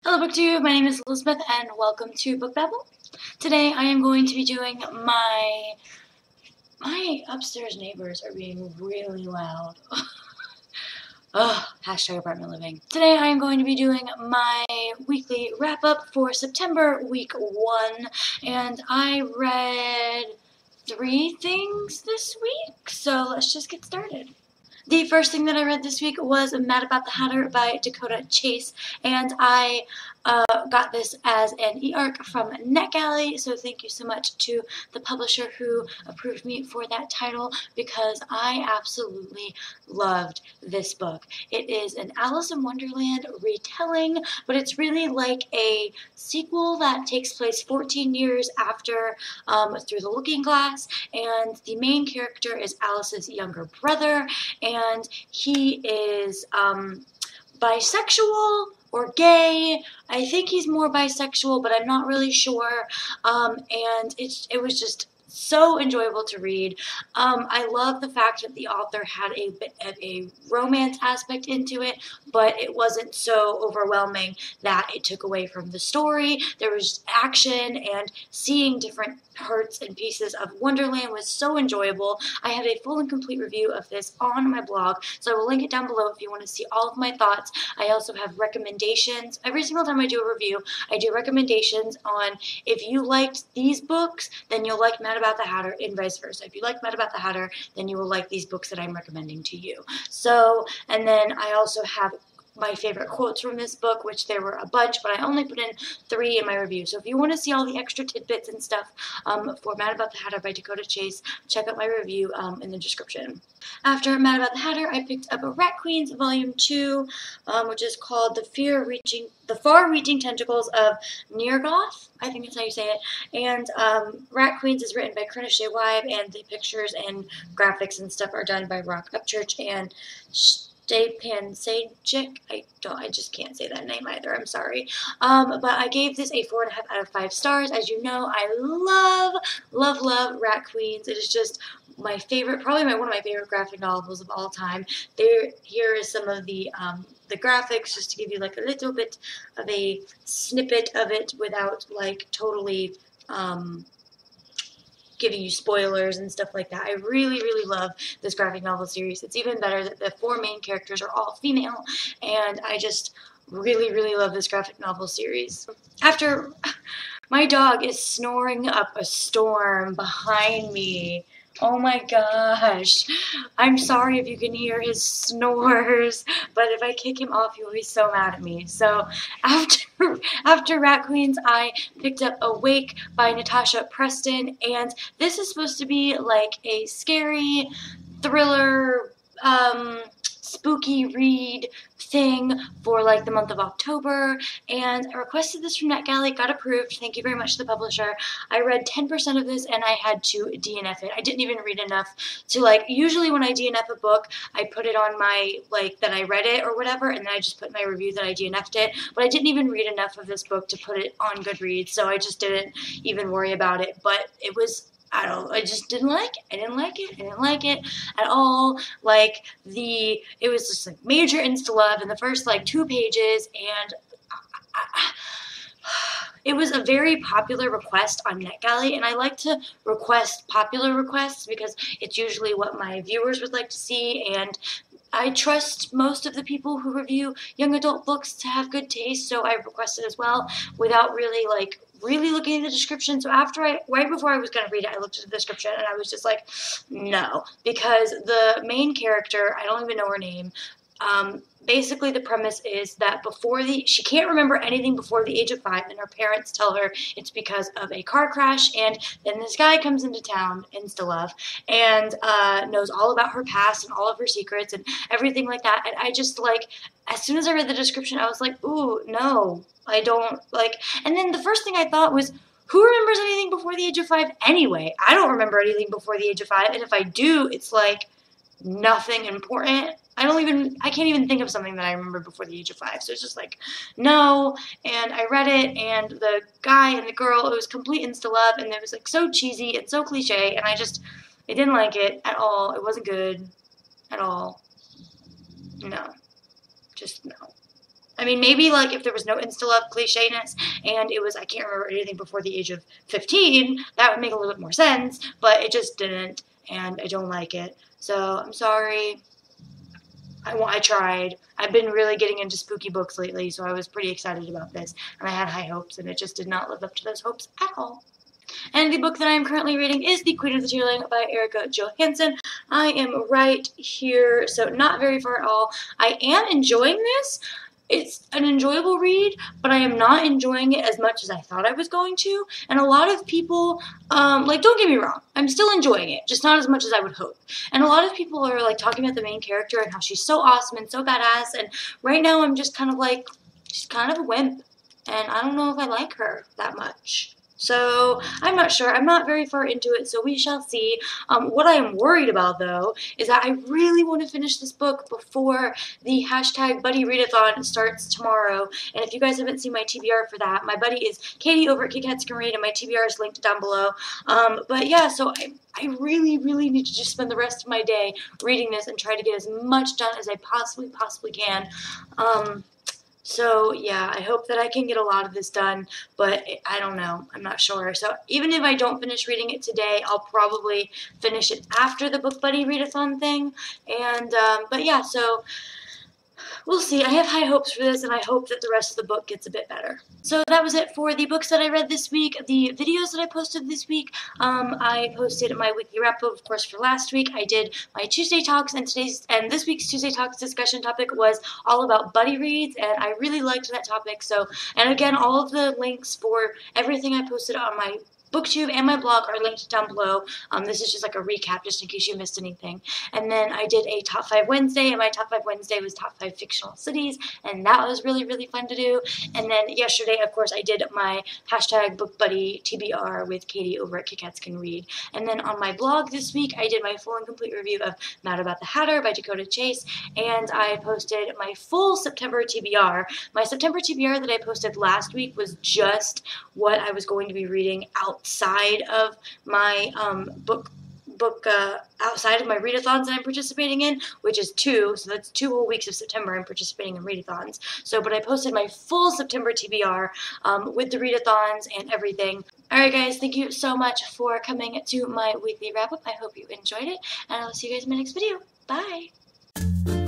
Hello BookTube, my name is Elizabeth and welcome to Book Babble. Today I am going to be doing my upstairs neighbors are being really loud. Ugh, hashtag apartment living. Today I am going to be doing my weekly wrap up for September week 1, and I read 3 things this week, so let's just get started. The first thing that I read this week was Mad About the Hatter by Dakota Chase, and I got this as an e-arc from Netgalley, so thank you so much to the publisher who approved me for that title because I absolutely loved this book. It is an Alice in Wonderland retelling, but it's really like a sequel that takes place 14 years after Through the Looking Glass, and the main character is Alice's younger brother, and he is bisexual or gay. I think he's more bisexual, but I'm not really sure. And it was just so enjoyable to read. I love the fact that the author had a bit of a romance aspect into it, but it wasn't so overwhelming that it took away from the story. There was action, and seeing different parts and pieces of Wonderland was so enjoyable. I have a full and complete review of this on my blog, so I will link it down below if you want to see all of my thoughts. I also have recommendations. Every single time I do a review, I do recommendations on if you liked these books, then you'll like Mad About the Hatter, and vice versa. If you like Mad About the Hatter, then you will like these books that I'm recommending to you. So, and then I also have my favorite quotes from this book, which there were a bunch, but I only put in 3 in my review. So if you want to see all the extra tidbits and stuff for Mad About the Hatter by Dakota Chase, check out my review in the description. After Mad About the Hatter, I picked up a Rat Queens Volume 2, which is called The Far-Reaching Tentacles of Nirgoth. I think that's how you say it. And Rat Queens is written by Krina Shaywibe, and the pictures and graphics and stuff are done by Rock Upchurch and Stepan Sajic. I just can't say that name either. I'm sorry. But I gave this a 4.5 out of 5 stars. As you know, I love Rat Queens. It is just my favorite, probably one of my favorite graphic novels of all time. Here is some of the graphics, just to give you like a little bit of a snippet of it without like totally giving you spoilers and stuff like that. I really love this graphic novel series. It's even better that the 4 main characters are all female, and I just really love this graphic novel series. After, my dog is snoring up a storm behind me. Oh my gosh. I'm sorry if you can hear his snores, but if I kick him off, he'll be so mad at me. So after Rat Queens, I picked up Awake by Natasha Preston, and this is supposed to be like a scary thriller, spooky read thing for like the month of October, and I requested this from Netgalley, got approved. Thank you very much to the publisher. I read 10% of this and I had to DNF it. I didn't even read enough to like, usually when I DNF a book, I put it on my, like, that I read it or whatever, and then I just put my review that I DNF'd it, but I didn't even read enough of this book to put it on Goodreads, so I just didn't even worry about it. But it was, I just didn't like it. I didn't like it at all. Like, it was just like major insta-love in the first like 2 pages, and it was a very popular request on Netgalley, and I like to request popular requests because it's usually what my viewers would like to see, and I trust most of the people who review young adult books to have good taste, so I requested as well without really looking at the description. So right before I was going to read it, I looked at the description and I was just like, no, because the main character, I don't even know her name, basically the premise is that she can't remember anything before the age of 5, and her parents tell her it's because of a car crash, and then this guy comes into town, insta-love, and knows all about her past and all of her secrets and everything like that, and I just, like, as soon as I read the description, I was like, ooh, no, I don't, like, and then the first thing I thought was, who remembers anything before the age of 5 anyway? I don't remember anything before the age of 5, and if I do, it's, like, nothing important. I can't even think of something that I remember before the age of 5, so it's just like, no, and I read it, and the guy and the girl, it was complete insta-love, and it was, like, so cheesy and so cliche, and I didn't like it at all. It wasn't good at all. No. Just no. I mean, maybe like if there was no insta-love clichéness and it was, I can't remember anything before the age of 15, that would make a little bit more sense, but it just didn't, and I don't like it. So I'm sorry. I tried. I've been really getting into spooky books lately, so I was pretty excited about this, and I had high hopes, and it just did not live up to those hopes at all. And the book that I am currently reading is The Queen of the Tearling by Erica Johansson. I am right here, so not very far at all. I am enjoying this. It's an enjoyable read, but I am not enjoying it as much as I thought I was going to. And a lot of people, like, don't get me wrong, I'm still enjoying it, just not as much as I would hope. And a lot of people are, like, talking about the main character and how she's so awesome and so badass. And right now I'm just kind of like, she's kind of a wimp. And I don't know if I like her that much. So I'm not sure. I'm not very far into it, so we shall see. What I am worried about, though, is that I really want to finish this book before the hashtag Buddy Readathon starts tomorrow. And if you guys haven't seen my TBR for that, my buddy is Katie over at Kit Kats Can Read, and my TBR is linked down below. But yeah, so I really, really need to just spend the rest of my day reading this and try to get as much done as I possibly can. So yeah, I hope that I can get a lot of this done, but I don't know. I'm not sure. So even if I don't finish reading it today, I'll probably finish it after the Book Buddy Readathon thing. And, but yeah, so we'll see. I have high hopes for this, and I hope that the rest of the book gets a bit better. So that was it for the books that I read this week. The videos that I posted this week, I posted my weekly wrap-up, of course, for last week. I did my Tuesday Talks, and this week's Tuesday Talks discussion topic was all about buddy reads, and I really liked that topic. So, and again, all of the links for everything I posted on my BookTube and my blog are linked down below. This is just like a recap, just in case you missed anything. And then I did a Top 5 Wednesday, and my Top 5 Wednesday was Top 5 Fictional Cities, and that was really, really fun to do. And then yesterday, of course, I did my hashtag Book Buddy TBR with Katie over at Kit Kats Can Read. And then on my blog this week, I did my full and complete review of Mad About the Hatter by Dakota Chase, and I posted my full September TBR. My September TBR that I posted last week was just what I was going to be reading outside of my outside of my readathons that I'm participating in, which is 2, so that's 2 whole weeks of September I'm participating in readathons. So, but I posted my full September TBR with the readathons and everything. Alright guys, thank you so much for coming to my weekly wrap-up. I hope you enjoyed it, and I'll see you guys in my next video. Bye!